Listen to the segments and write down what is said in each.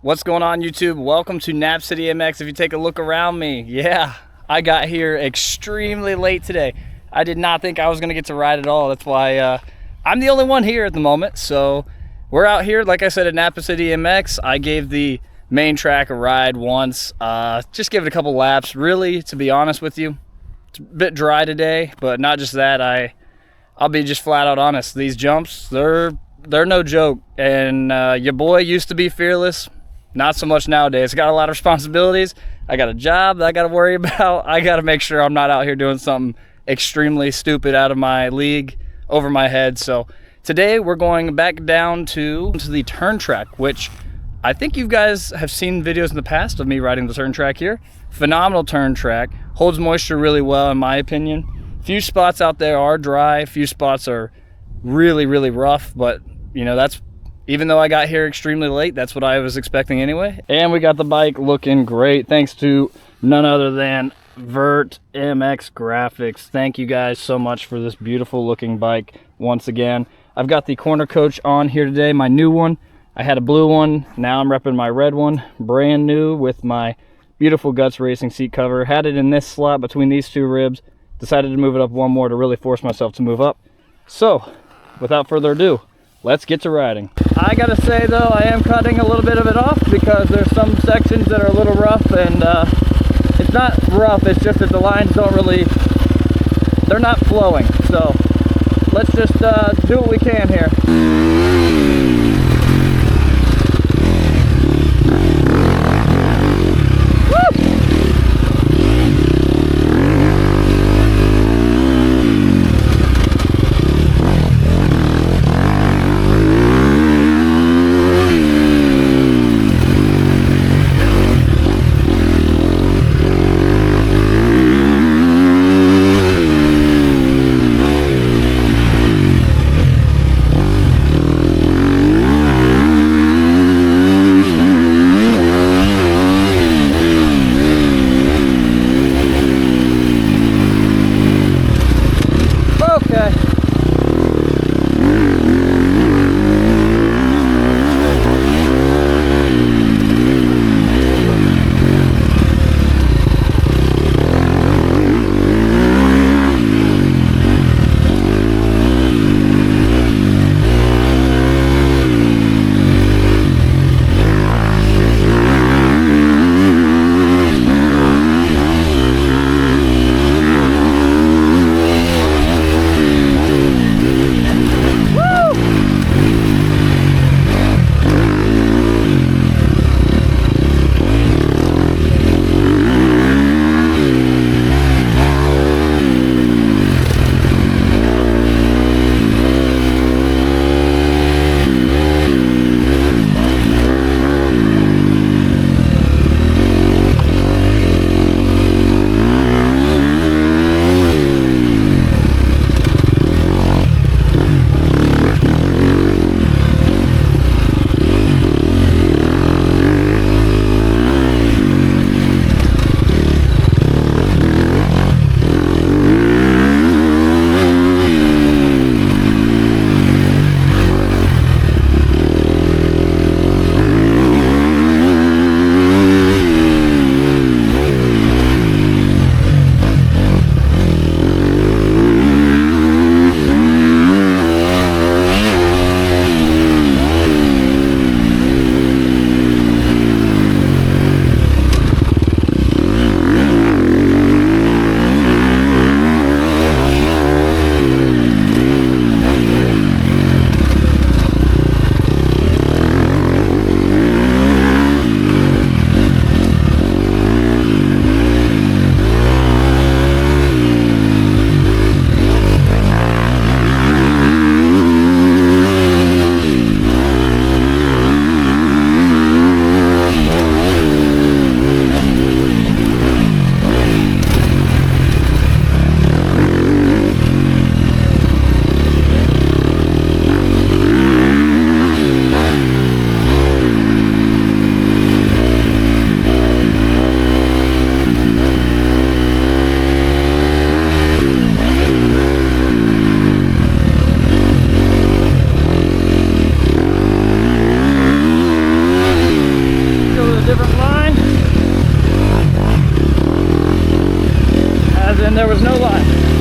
What's going on, YouTube? Welcome to Nap City MX. If you take a look around me, yeah, I got here extremely late today. I did not think I was gonna get to ride at all. That's why I'm the only one here at the moment. So we're out here, like I said, at Napa City MX. I gave the main track a ride once, just give it a couple laps. Really, to be honest with you, it's a bit dry today, but not just that. I'll be just flat out honest. These jumps, they're no joke. And your boy used to be fearless. Not so much nowadays. I got a lot of responsibilities. I got a job that I got to worry about. I got to make sure I'm not out here doing something extremely stupid out of my league, over my head. So today we're going back down to the turn track, which I think you guys have seen videos in the past of me riding the turn track here. Phenomenal turn track. Holds moisture really well, in my opinion. Few spots out there are dry. Few spots are really, really rough. But, you know, that's, even though I got here extremely late, that's what I was expecting anyway. And we got the bike looking great, thanks to none other than Vert MX Graphics. Thank you guys so much for this beautiful looking bike once again. I've got the Corner Coach on here today, my new one. I had a blue one, now I'm repping my red one, brand new with my beautiful Guts Racing seat cover. Had it in this slot between these two ribs. Decided to move it up one more to really force myself to move up. So, without further ado, let's get to riding. I gotta say though, I am cutting a little bit of it off because there's some sections that are a little rough, and it's not rough, it's just that the lines don't really, they're not flowing. So let's just do what we can here. then there was no life.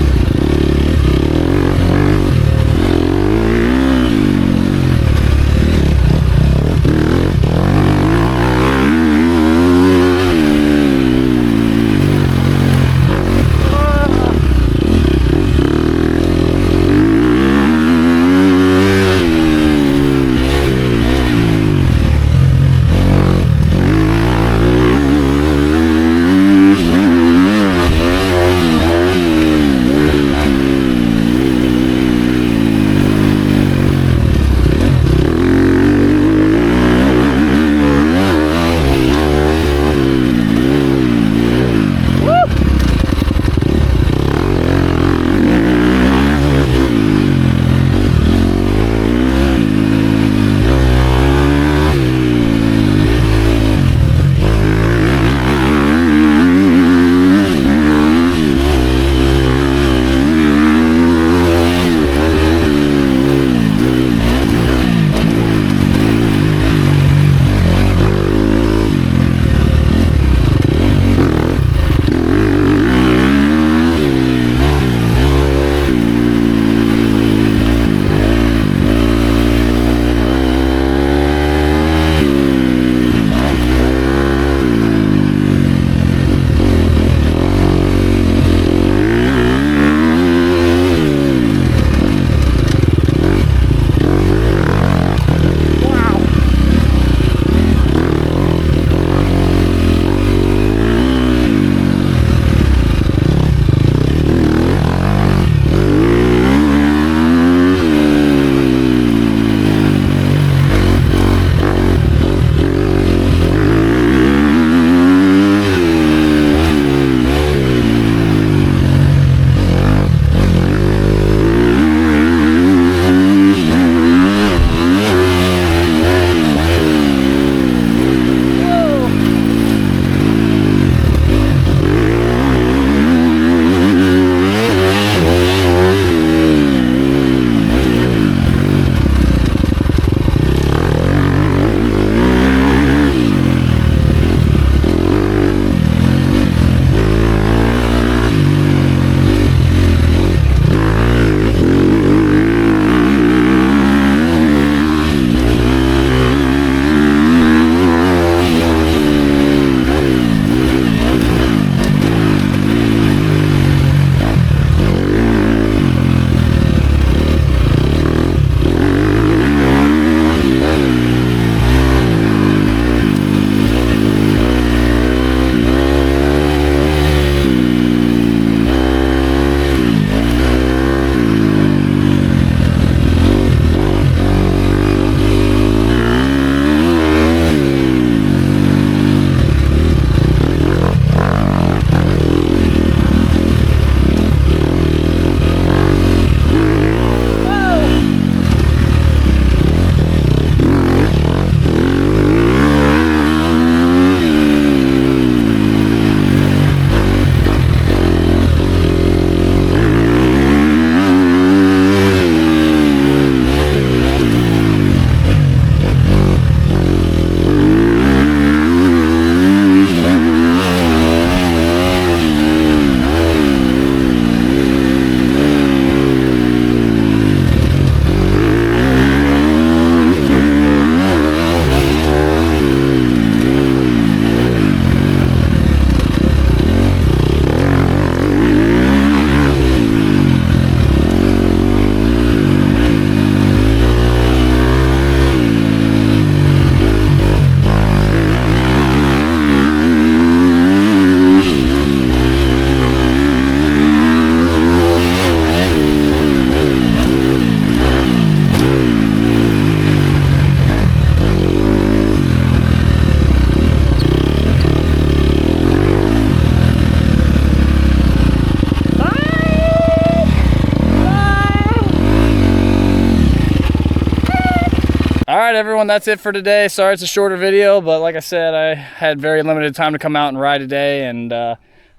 All right, everyone, that's it for today. Sorry it's a shorter video, but like I said, I had very limited time to come out and ride today, and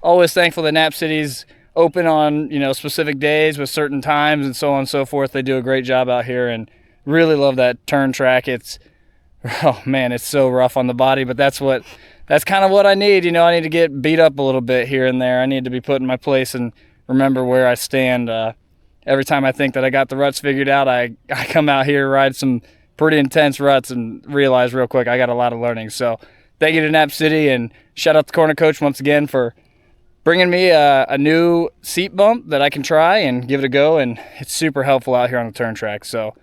always thankful that Nap City's open on, you know, specific days with certain times and so on and so forth. They do a great job out here, and really love that turn track. It's, oh man, it's so rough on the body, but that's what that's kind of what I need. You know, I need to get beat up a little bit here and there. I need to be put in my place and remember where I stand. Every time I think that I got the ruts figured out, I come out here, ride some pretty intense ruts, and realize real quick I got a lot of learning. So thank you to Nap City, and shout out to Corner Coach once again for bringing me a new seat bump that I can try and give it a go, and it's super helpful out here on the turn track. So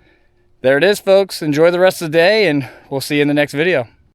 there it is, folks. Enjoy the rest of the day, and we'll see you in the next video.